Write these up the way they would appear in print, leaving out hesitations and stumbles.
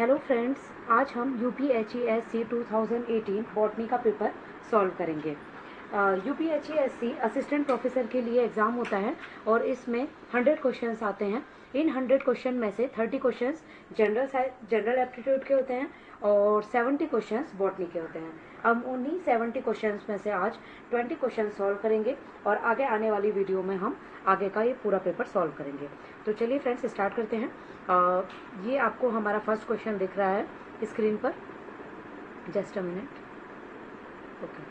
Hello friends, आज हम UPHESC 2018 botany का पेपर सॉल्व करेंगे। UPHESC असिस्टेंट प्रोफेसर के लिए एग्ज़ाम होता है और इसमें 100 क्वेश्चंस आते हैं। इन 100 क्वेश्चन में से 30 क्वेश्चंस जनरल एप्टीट्यूड के होते हैं और 70 क्वेश्चंस बॉटनी के होते हैं। हम उन्हीं 70 क्वेश्चंस में से आज 20 क्वेश्चन सॉल्व करेंगे और आगे आने वाली वीडियो में हम आगे का ये पूरा पेपर सॉल्व करेंगे। तो चलिए फ्रेंड्स, स्टार्ट करते हैं। ये आपको हमारा फर्स्ट क्वेश्चन दिख रहा है स्क्रीन पर। Just a minute. ओके,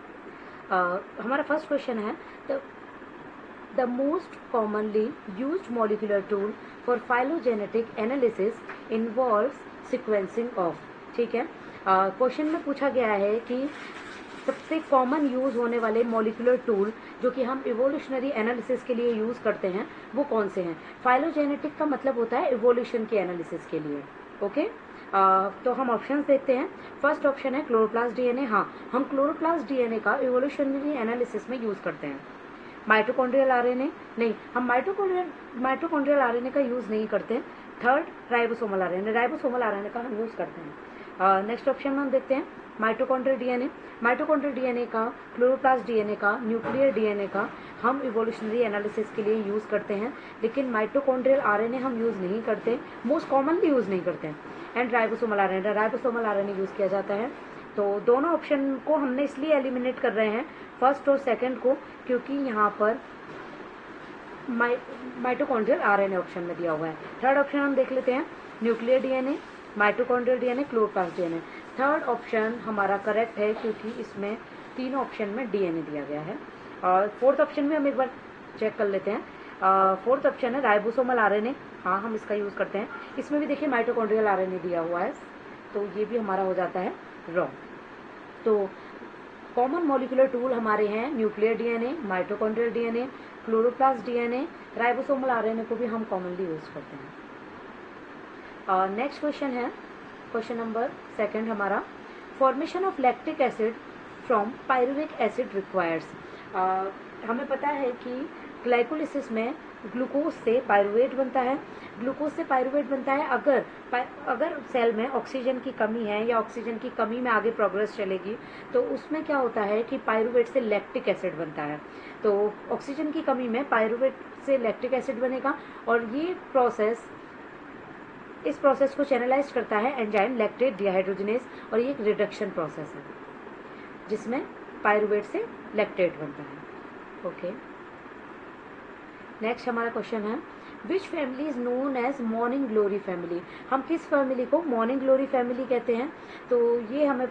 हमारा फर्स्ट क्वेश्चन है the most commonly used molecular tool for phylogenetic analysis involves sequencing of. ठीक है, क्वेश्चन में पूछा गया है कि सबसे कॉमन यूज़ होने वाले मॉलिक्यूलर टूल जो कि हम इवोल्यूशनरी एनालिसिस के लिए यूज़ करते हैं वो कौन से हैं। फाइलोजेनेटिक का मतलब होता है इवोल्यूशन के एनालिसिस के लिए। ओके, तो हम ऑप्शंस देखते हैं। फर्स्ट ऑप्शन है क्लोरोप्लास्ट डीएनए। हाँ, हम क्लोरोप्लास्ट डीएनए का इवोल्यूशनरी एनालिसिस में यूज़ करते हैं। माइटोकॉन्ड्रियल आरएनए नहीं, हम माइटोकॉन्ड्रियल आरएनए का यूज़ नहीं करते हैं। थर्ड, राइबोसोमल आरएनए का हम यूज़ करते हैं। नेक्स्ट ऑप्शन में हम देखते हैं माइटोकॉन्ड्रियल डीएनए का, क्लोरोप्लास्ट डीएनए का, न्यूक्लियर डीएनए का हम इवोल्यूशनरी एनालिसिस के लिए यूज़ करते हैं, लेकिन माइटोकॉन्ड्रियल आरएनए हम यूज़ नहीं करते, मोस्ट कॉमनली यूज़ नहीं करते हैं। एंड राइबोसोमल आरएनए यूज़ किया जाता है। तो दोनों ऑप्शन को हमने इसलिए एलिमिनेट कर रहे हैं, फर्स्ट और सेकंड को, क्योंकि यहाँ पर माइटोकॉन्ड्रियल आरएनए ऑप्शन में दिया हुआ है। थर्ड ऑप्शन हम देख लेते हैं, nuclear DNA, mitochondrial DNA, chloroplast DNA. Third option हमारा करेक्ट है क्योंकि इसमें तीनों ऑप्शन में डीएनए दिया गया है। और फोर्थ ऑप्शन में हम एक बार चेक कर लेते हैं। फोर्थ ऑप्शन है राइबोसोमल आरएनए। हाँ, हम इसका यूज़ करते हैं। इसमें भी देखिए माइटोकॉन्ड्रियल आरएनए दिया हुआ है, तो ये भी हमारा हो जाता है रॉन्ग। तो कॉमन मॉलिक्यूलर टूल हमारे हैं nuclear DNA, mitochondrial DNA, chloroplast DNA, ribosomal RNA को भी हम कॉमनली यूज़ करते हैं। नेक्स्ट क्वेश्चन है क्वेश्चन नंबर सेकंड हमारा, formation of lactic acid from pyruvic acid requires. हमें पता है कि ग्लाइकोलिसिस में ग्लूकोज से पायरुवेट बनता है। ग्लूकोज से पायरुवेट बनता है अगर सेल में ऑक्सीजन की कमी है या ऑक्सीजन की कमी में आगे प्रोग्रेस चलेगी तो उसमें क्या होता है कि पायरुवेट से लैक्टिक एसिड बनता है। तो ऑक्सीजन की कमी में पायरुवेट से लैक्टिक एसिड बनेगा और इस प्रोसेस को चैनलाइज करता है एंजाइम लैक्टेट डिहाइड्रोजिनेज, और ये एक रिडक्शन प्रोसेस है जिसमें पायरुवेट से लैक्टेट बनता है। ओके, नेक्स्ट हमारा क्वेश्चन है, which family is known as morning glory family. हम किस फैमिली को मॉर्निंग ग्लोरी फैमिली कहते हैं? तो ये हमें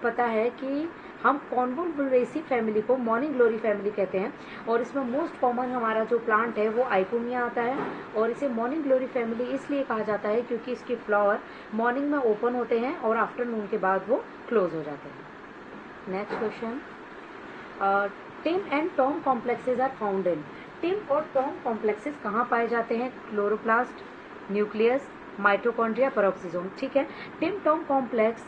पता है कि हम कॉन्वोल्वुलेसी फैमिली को मॉर्निंग ग्लोरी फैमिली कहते हैं और इसमें मोस्ट कॉमन हमारा जो प्लांट है वो आइकोमिया आता है और इसे मॉर्निंग ग्लोरी फैमिली इसलिए कहा जाता है क्योंकि इसके फ्लावर मॉर्निंग में ओपन होते हैं और आफ्टरनून के बाद वो क्लोज हो जाते हैं। Next question, TIM and TOM complexes are found in. TIM और टॉम कॉम्प्लेक्सेस कहाँ पाए जाते हैं? Chloroplast, nucleus, mitochondria, peroxisome. ठीक है, टिम टॉम कॉम्प्लेक्स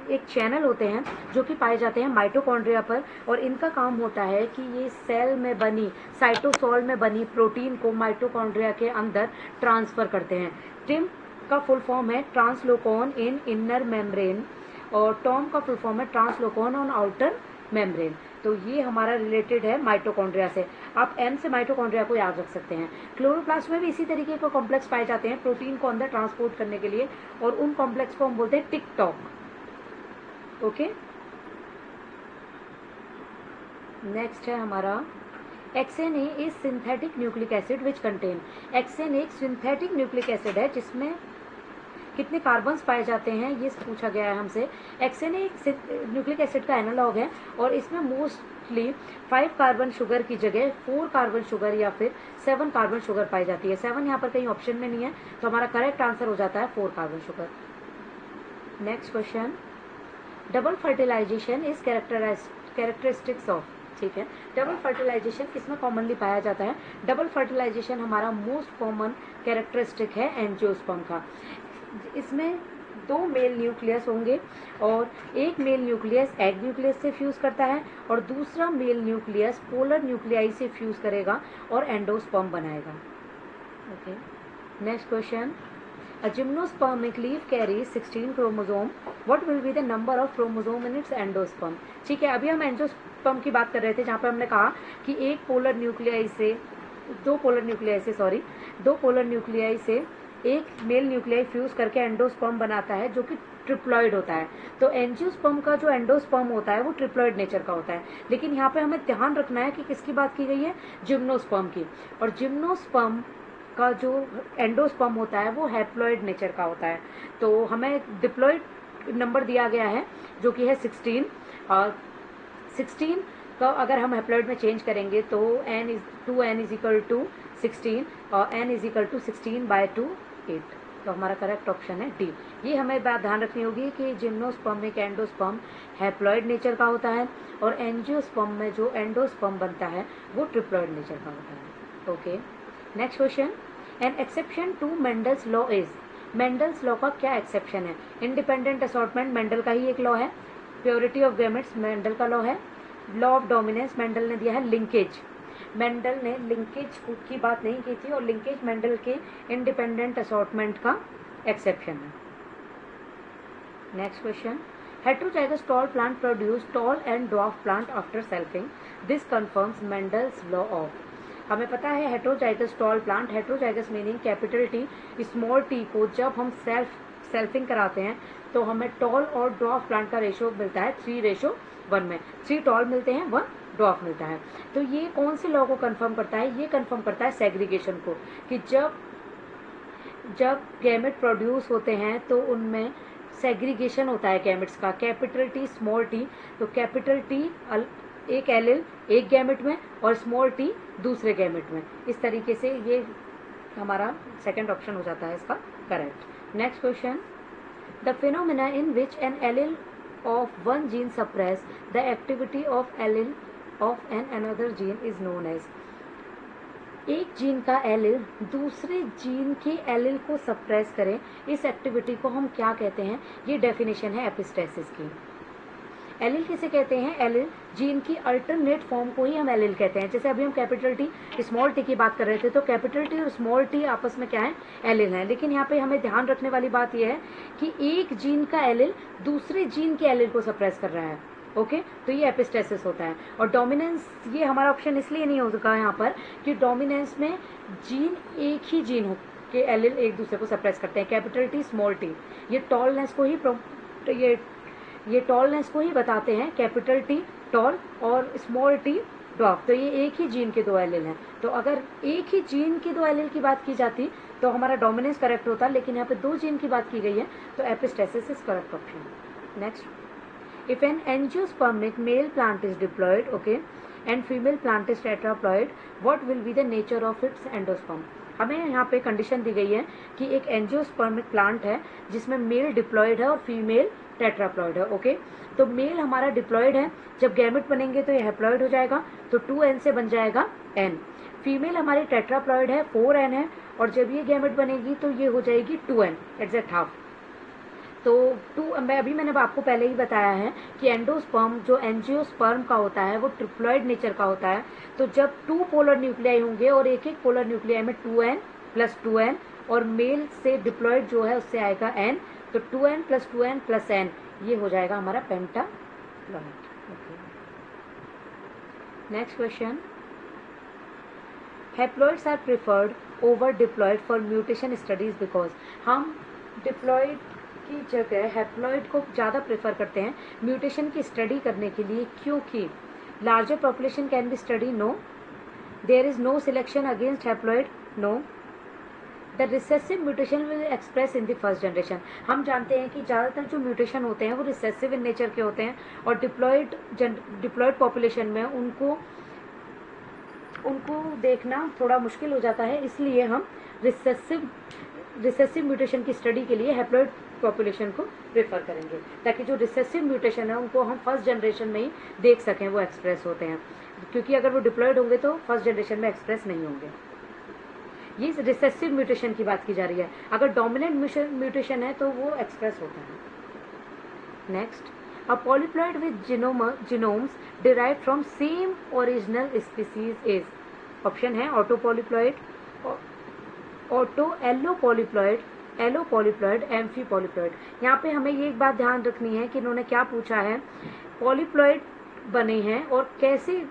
एक चैनल होते हैं जो कि पाए जाते हैं माइटोकॉन्ड्रिया पर और इनका काम होता है कि ये सेल में बनी साइटोसोल में बनी प्रोटीन को माइटोकॉन्ड्रिया के अंदर ट्रांसफ़र करते हैं। टिम का फुल फॉर्म है ट्रांसलोकॉन इन इनर मेम्ब्रेन और टॉम का फुल फॉर्म है ट्रांसलोकॉन ऑन आउटर मेम्ब्रेन। तो ये हमारा रिलेटेड है माइटोकॉन्ड्रिया से। आप एम से माइटोकॉन्ड्रिया को याद रख सकते हैं। क्लोरोप्लास्ट में भी इसी तरीके के कॉम्प्लेक्स पाए जाते हैं प्रोटीन को अंदर ट्रांसपोर्ट करने के लिए और उन कॉम्प्लेक्स को हम बोलते हैं टिक-टॉक। ओके, नेक्स्ट है हमारा, hexane is synthetic nucleic acid which contain. Hexane एक सिंथेटिक न्यूक्लिक एसिड है जिसमें कितने कार्बन्स पाए जाते हैं ये पूछा गया है हमसे। एक्सेन एक न्यूक्लिक एसिड का एनालॉग है और इसमें मोस्टली 5 कार्बन शुगर की जगह 4 कार्बन शुगर या फिर 7 कार्बन शुगर पाई जाती है। 7 यहाँ पर कहीं ऑप्शन में नहीं है, तो हमारा करेक्ट आंसर हो जाता है 4 carbon sugar. Next question, double fertilization is characteristics of. ठीक है, डबल फर्टिलाइजेशन किसमें कॉमनली पाया जाता है? डबल फर्टिलाइजेशन हमारा मोस्ट कॉमन कैरेक्टरिस्टिक है एंजियोस्पर्म का। इसमें 2 मेल न्यूक्लियस होंगे और एक मेल न्यूक्लियस एग न्यूक्लियस से फ्यूज़ करता है और दूसरा मेल न्यूक्लियस पोलर न्यूक्लियाई से फ्यूज़ करेगा और एंडोस्पर्म बनाएगा। Okay, next question, A gymnospermic leaf carries 16 chromosome. What will be the number of chromosome in its endosperm? ठीक है, अभी हम एंजियोस्पर्म की बात कर रहे थे, जहाँ पे हमने कहा कि दो पोलर न्यूक्लियाई से एक मेल न्यूक्लियाई फ्यूज करके एंडोस्पर्म बनाता है, जो कि ट्रिप्लॉइड होता है। तो एंजियोस्पर्म का जो एंडोस्पर्म होता है वो ट्रिप्लॉइड नेचर का होता है, लेकिन यहाँ पे हमें ध्यान रखना है कि किसकी बात की गई है, जिम्नोस्पर्म की। और जिम्नोस्पर्म का जो एंडोस्पर्म होता है वो हैप्लॉइड नेचर का होता है। तो हमें डिप्लॉइड नंबर दिया गया है जो कि है 16, और 16 का अगर हम हैप्लॉइड में चेंज करेंगे तो n इज इक्वल टू 16 और n इज इक्वल टू 16/2 8। तो हमारा करेक्ट ऑप्शन है डी। ये हमें बात ध्यान रखनी होगी कि जिम्नोस्पर्मिक एंडोस्पर्म हैप्लॉइड नेचर का होता है और एंजियोस्पर्म में जो एंडोस्पर्म बनता है वो ट्रिप्लॉइड नेचर का होता है। Okay, next question, an exception to Mendel's law is. Mendel's law का क्या एक्सेप्शन है? इंडिपेंडेंट असॉर्टमेंट मेंडल का ही एक लॉ है, प्योरिटी ऑफ गैमेट्स मेंडल का लॉ है, लॉ ऑफ डोमिनेंस मेंडल ने दिया है, लिंकेज मेंडल ने लिंकेज की बात नहीं की थी, और लिंकेज मेंडल के इंडिपेंडेंट असॉर्टमेंट का एक्सेप्शन है। Next question, heterozygous tall plant produce tall and dwarf plant after selfing, this confirms Mendel's law of. हमें पता है heterozygous tall plant, heterozygous meaning capital T small T को जब हम selfing कराते हैं तो हमें टॉल और ड्वार्फ प्लांट का रेशो मिलता है 3:1 में। 3 टॉल मिलते हैं, 1 ड्वार्फ मिलता है। तो ये कौन से लॉ को कंफर्म करता है? ये कंफर्म करता है सेग्रीगेशन को, कि जब गैमेट प्रोड्यूस होते हैं तो उनमें सेग्रीगेशन होता है गैमेट्स का, कैपिटल टी स्मॉल टी। तो कैपिटल टी एक एलिल एक गैमेट में और स्मॉल टी दूसरे गैमेट में। इस तरीके से ये हमारा सेकंड ऑप्शन हो जाता है इसका correct. Next question, the phenomena in which an allele of one gene suppress the activity of allele of an another gene is known as। एक जीन का एलिल दूसरे जीन के एलिल को सप्रेस करे, इस एक्टिविटी को हम क्या कहते हैं? ये डेफिनेशन है एपिस्टेसिस की। एलिल किसे कहते हैं? एलिल जीन की अल्टरनेट फॉर्म को ही हम एलिल कहते हैं। जैसे अभी हम कैपिटल टी स्मॉल टी की बात कर रहे थे, तो कैपिटल टी और स्मॉल टी आपस में क्या है? एलिल है। लेकिन यहाँ पे हमें ध्यान रखने वाली बात यह है कि एक जीन का एलिल दूसरे जीन के एलिल को सप्रेस कर रहा है। ओके, तो ये एपिस्टेसिस होता है। और डोमिनेंस, ये हमारा ऑप्शन इसलिए नहीं हो सका यहाँ पर कि डोमिनेंस में जीन एक ही जीन हो के एलिल एक दूसरे को सप्रेस करते हैं। कैपिटल टी स्मॉल टी ये टॉलनेस को ही बताते हैं, कैपिटल टी टॉल और स्मॉल टी ड्वार्फ। तो ये एक ही जीन के 2 एलिल हैं। तो अगर एक ही जीन के 2 एलिल की बात की जाती तो हमारा डोमिनेंस करेक्ट होता, लेकिन यहाँ पे 2 जीन की बात की गई है, तो epistasis is correct option. Next, if an angiospermic male plant is diploid, okay, and female plant is tetraploid, what will be the nature of its endosperm? हमें यहाँ पे कंडीशन दी गई है कि एक एंजियोस्पर्मिक प्लांट है जिसमें मेल डिप्लॉयड है और फीमेल टेट्राप्लॉयड है। ओके, तो मेल हमारा डिप्लॉयड है, जब गैमेट बनेंगे तो ये हैप्लॉयड हो जाएगा, तो 2n से बन जाएगा n। फीमेल हमारी टेट्राप्लॉयड है, 4n है, और जब ये गैमेट बनेगी तो ये हो जाएगी 2n, एग्जैक्ट हाफ। तो मैंने आपको पहले ही बताया है कि एंडोस्पर्म जो एंजियोस्पर्म का होता है वो ट्रिप्लॉइड नेचर का होता है। तो जब 2 पोलर न्यूक्लियाई होंगे और एक एक पोलर न्यूक्लियाई में 2n + 2n, और मेल से डिप्लॉइड जो है उससे आएगा n, तो 2n + 2n + n, ये हो जाएगा हमारा pentaploid. Next question, haploids are preferred over diploid for mutation studies because. हम डिप्लॉइड की जगह हैप्लॉइड को ज़्यादा प्रेफर करते हैं म्यूटेशन की स्टडी करने के लिए, क्योंकि larger population can be study, no, there is no selection against haploid, no, the recessive mutation will express in the first generation. हम जानते हैं कि ज़्यादातर जो म्यूटेशन होते हैं वो रिसेसिव इन नेचर के होते हैं, और डिप्लॉइड पॉपुलेशन में उनको देखना थोड़ा मुश्किल हो जाता है, इसलिए हम रिसेसिव म्यूटेशन की स्टडी के लिए हैप्लॉइड पॉपुलेशन को प्रेफर करेंगे, ताकि जो रिसेसिव म्यूटेशन है उनको हम फर्स्ट जनरेशन में ही देख सकें वो एक्सप्रेस होते हैं, क्योंकि अगर वो डिप्लॉयड होंगे तो फर्स्ट जनरेशन में एक्सप्रेस नहीं होंगे। ये रिसेसिव म्यूटेशन की बात की जा रही है, अगर डोमिनेंट म्यूटेशन है तो वो एक्सप्रेस होता है। Next, a polyploid with genomes derived from same original species is. Option है ऑटो पॉलीप्लॉइड, ऑटो एलो allopolyploid allopolyploid amphipolyploid पे हमें ये एक बात ध्यान रखनी है कि इन्होंने क्या पूछा है, पॉलीप्लॉइड बने हैं और कैसे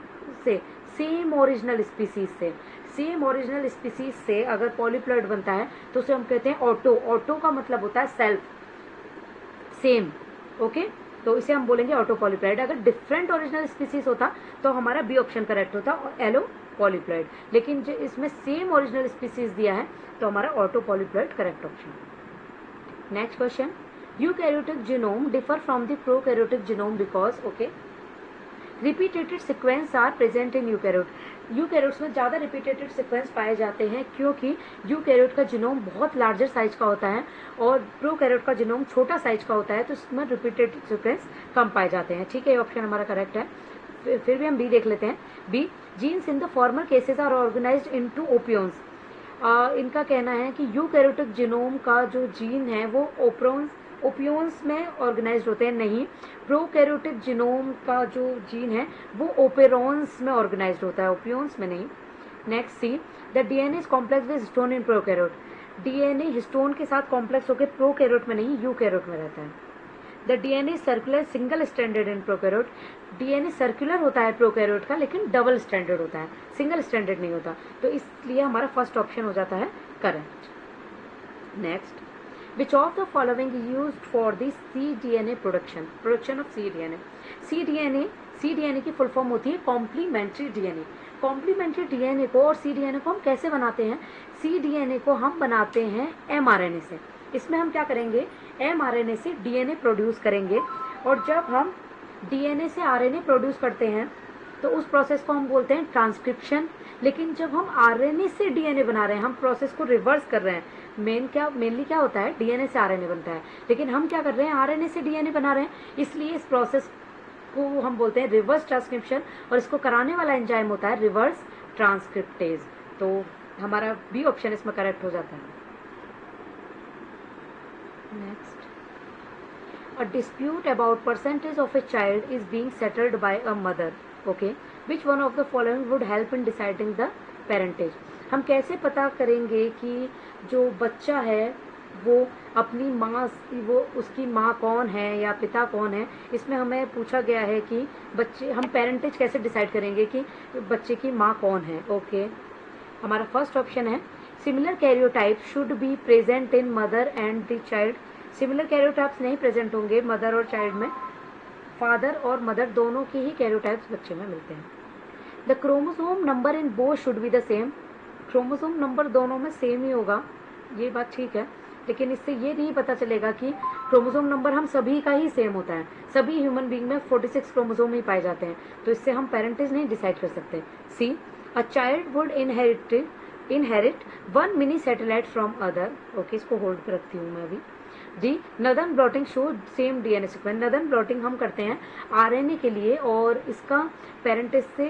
से, सेम ओरिजिनल स्पीसीज से। सेम ओरिजिनल स्पीसीज से अगर पॉलीप्लॉइड बनता है तो उसे हम कहते हैं ऑटो। ऑटो का मतलब होता है सेल्फ, सेम, ओके। तो इसे हम बोलेंगे ऑटो पॉलीप्लॉइड। अगर डिफरेंट ओरिजिनल स्पीसीज होता तो हमारा बी ऑप्शन करेक्ट होता, एलो पॉलीप्लॉइड। लेकिन जो इसमें सेम ओरिजिनल स्पीसीज दिया है तो हमारा auto polyploid correct option. Next question, eukaryotic genome differ from the prokaryotic genome because, okay, repeated sequence are present in eukaryote. Eukaryotes में ज़्यादा रिपीटेटेड सीक्वेंस पाए जाते हैं क्योंकि यूकैरियोट का जीनोम बहुत लार्जर साइज का होता है और प्रोकैरियोट का जीनोम छोटा साइज का होता है, तो इसमें रिपीटेटेड सीक्वेंस कम पाए जाते हैं। ठीक है, ये ऑप्शन हमारा करेक्ट है। फिर भी हम बी देख लेते हैं। B, genes in the former cases are organised into operons. इनका कहना है कि यूकैरियोटिक जीनोम का जो जीन है वो ओपियोन्स में ऑर्गेनाइज्ड होते हैं। नहीं, प्रोकैरियोटिक जीनोम का जो जीन है वो ओपेरॉन्स में ऑर्गेनाइज्ड होता है, ओपियोन्स में नहीं। Next C, the DNA is complex with histone in prokaryote. DNA histone के साथ कॉम्प्लेक्स होकर प्रोकैरियोट में नहीं, यूकैरियोट में रहता है। The DNA circular single stranded in prokaryote. DNA circular होता है प्रोकैरियोट का लेकिन डबल स्ट्रैंडेड होता है, सिंगल स्ट्रैंडेड नहीं होता, तो इसलिए हमारा फर्स्ट ऑप्शन हो जाता है correct. Next, which of the following is used for the cDNA production of cDNA? cDNA की फुल फॉर्म होती है कॉम्प्लीमेंट्री डीएनए। कॉम्प्लीमेंट्री डीएनए को और cDNA को हम कैसे बनाते हैं? cDNA को हम बनाते हैं mRNA से। इसमें हम क्या करेंगे, mRNA से डीएनए प्रोड्यूस करेंगे और जब हम डीएनए से आरएनए प्रोड्यूस करते हैं तो उस प्रोसेस को हम बोलते हैं ट्रांसक्रिप्शन। लेकिन जब हम आरएनए से डीएनए बना रहे हैं, हम प्रोसेस को रिवर्स कर रहे हैं। मेनली क्या होता है, डीएनए से आरएनए बनता है, लेकिन हम क्या कर रहे हैं, आरएनए से डीएनए बना रहे हैं, इसलिए इस प्रोसेस को हम बोलते हैं रिवर्स ट्रांसक्रिप्शन और इसको कराने वाला एंजाइम होता है रिवर्स ट्रांसक्रिप्टेज। तो हमारा बी ऑप्शन इसमें करेक्ट हो जाता है। Next, a dispute about percentage of a child is being settled by a mother, okay, which one of the following would help in deciding the parentage? हम कैसे पता करेंगे कि जो बच्चा है वो अपनी माँ, वो उसकी माँ कौन है या पिता कौन है? इसमें हमें पूछा गया है कि बच्चे, हम पेरेंटेज कैसे डिसाइड करेंगे कि बच्चे की माँ कौन है? ओके, हमारा फर्स्ट ऑप्शन है similar karyotype should be present in mother and the child. Similar karyotypes नहीं प्रेजेंट होंगे मदर और चाइल्ड में, फादर और मदर दोनों के ही कैरियोटाइप्स बच्चे में मिलते हैं। The chromosome number in both should be the same. Chromosome number दोनों में सेम ही होगा, ये बात ठीक है, लेकिन इससे ये नहीं पता चलेगा कि क्रोमोसोम नंबर हम सभी का ही सेम होता है। सभी ह्यूमन बीइंग में 46 क्रोमोसोम ही पाए जाते हैं, तो इससे हम पेरेंटेज नहीं डिसाइड कर सकते। C, a child would inherit one mini satellite from other. Okay, इसको होल्ड पर रखती हूँ मैं अभी। D, northern blotting show same DNA sequence. Northern blotting हम करते हैं आरएनए के लिए और इसका पेरेंटेज से,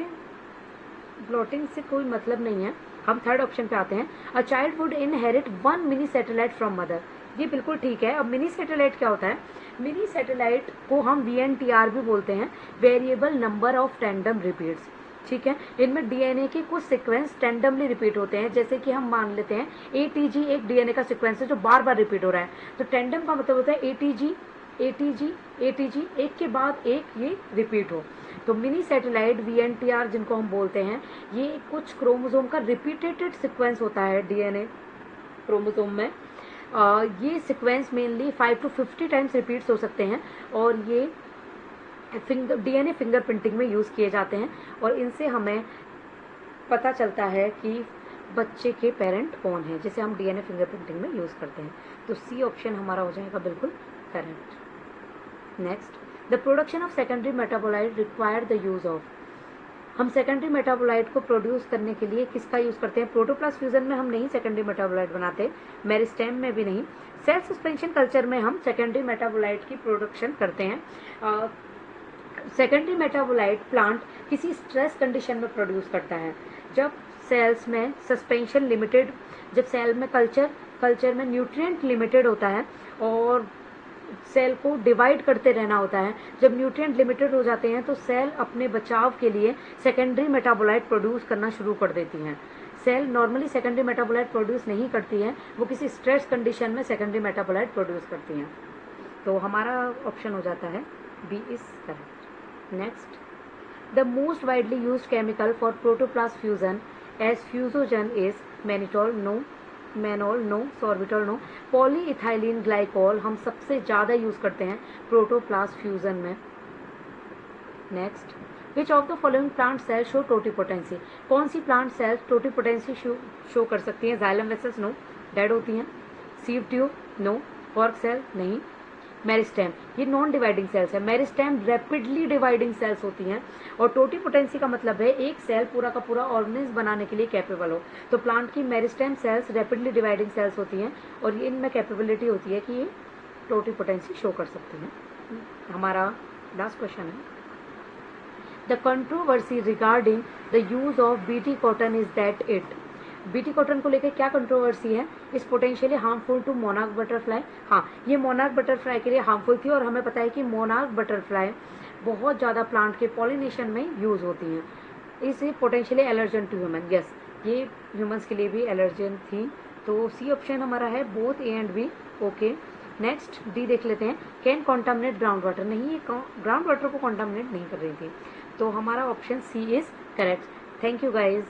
ब्लॉटिंग से कोई मतलब नहीं है। हम थर्ड ऑप्शन पे आते हैं, अ child would inherit one mini satellite from mother. ये बिल्कुल ठीक है। अब मिनी सैटेलाइट क्या होता है? मिनी सैटेलाइट को हम VNTR भी बोलते हैं, variable number of tandem repeats. ठीक है, इनमें डीएनए के कुछ सीक्वेंस टैंडमली रिपीट होते हैं, जैसे कि हम मान लेते हैं ATG एक डीएनए का सीक्वेंस है जो बार बार रिपीट हो रहा है, तो टैंडम का मतलब होता है ATG ATG ATG, एक के बाद एक ये रिपीट हो। तो मिनी सैटेलाइट VNTR जिनको हम बोलते हैं, ये कुछ क्रोमोसोम का रिपीटेटेड सीक्वेंस होता है डीएनए क्रोमोसोम में। ये sequence mainly 5 to 50 times repeats हो सकते हैं और ये डीएनए फिंगरप्रिंटिंग में यूज़ किए जाते हैं और इनसे हमें पता चलता है कि बच्चे के पेरेंट कौन है, जिसे हम डीएनए फिंगरप्रिंटिंग में यूज़ करते हैं। तो सी ऑप्शन हमारा हो जाएगा बिल्कुल correct. Next, the production of secondary metabolite require the use of. हम सेकेंडरी मेटाबोलाइट को प्रोड्यूस करने के लिए किसका यूज़ करते हैं? प्रोटोप्लास्ट फ्यूजन में हम नहीं सेकेंडरी मेटाबोलाइट बनाते, मेरिस्टेम में भी नहीं। सेल सस्पेंशन कल्चर में हम सेकेंडरी मेटाबोलाइट की प्रोडक्शन करते हैं। सेकेंडरी मेटाबोलाइट प्लांट किसी स्ट्रेस कंडीशन में प्रोड्यूस करता है, जब सेल्स में सस्पेंशन लिमिटेड, जब सेल में कल्चर में न्यूट्रिएंट लिमिटेड होता है और सेल को डिवाइड करते रहना होता है। जब न्यूट्रिएंट लिमिटेड हो जाते हैं तो सेल अपने बचाव के लिए सेकेंडरी मेटाबोलाइट प्रोड्यूस करना शुरू कर देती हैं। Cell normally secondary metabolite produce नहीं करती है, वो किसी स्ट्रेस कंडीशन में सेकेंडरी मेटाबोलाइट प्रोड्यूस करती हैं। तो हमारा ऑप्शन हो जाता है B is correct. Next, the most widely used chemical for protoplast fusion as fusogen is mannitol no, mannol no, sorbitol no. Polyethylene glycol हम सबसे ज़्यादा यूज़ करते हैं प्रोटोप्लास्ट फ्यूजन में। Next, which of the following plant cell show totipotency, कौन सी plant cell totipotency show कर सकती हैं? जाइलम वेसल्स नो, डेड होती हैं। Sieve tube no, cork cell नहीं। मेरिस्टेम, ये नॉन डिवाइडिंग सेल्स है। मेरिस्टेम रैपिडली डिवाइडिंग सेल्स होती हैं, और टोटीपोटेंसी का मतलब है एक सेल पूरा का पूरा ऑर्गेनिज्म बनाने के लिए कैपेबल हो। तो प्लांट की meristem cells rapidly dividing cells होती हैं, और ये इनमें कैपेबिलिटी होती है कि ये टोटीपोटेंसी शो कर सकती हैं। हमारा लास्ट क्वेश्चन है, the controversy regarding the use of BT cotton is that it, BT cotton को लेकर क्या कंट्रोवर्सी है? Is potentially harmful to monarch butterfly. हाँ, ये मोनार्क बटरफ्लाई के लिए हार्मफुल थी, और हमें पता है कि मोनार्क बटरफ्लाई बहुत ज़्यादा प्लांट के पॉलिनेशन में यूज़ होती हैं। इसे potentially allergen to human, yes, ये ह्यूमंस के लिए भी एलर्जन थी। तो सी ऑप्शन हमारा है both A and B. Okay, next D देख लेते हैं, कैन कॉन्टामिनेट ग्राउंड वाटर, नहीं, ये ग्राउंड वाटर को कॉन्टामिनेट नहीं कर रही थी। तो हमारा option C is correct. Thank you guys.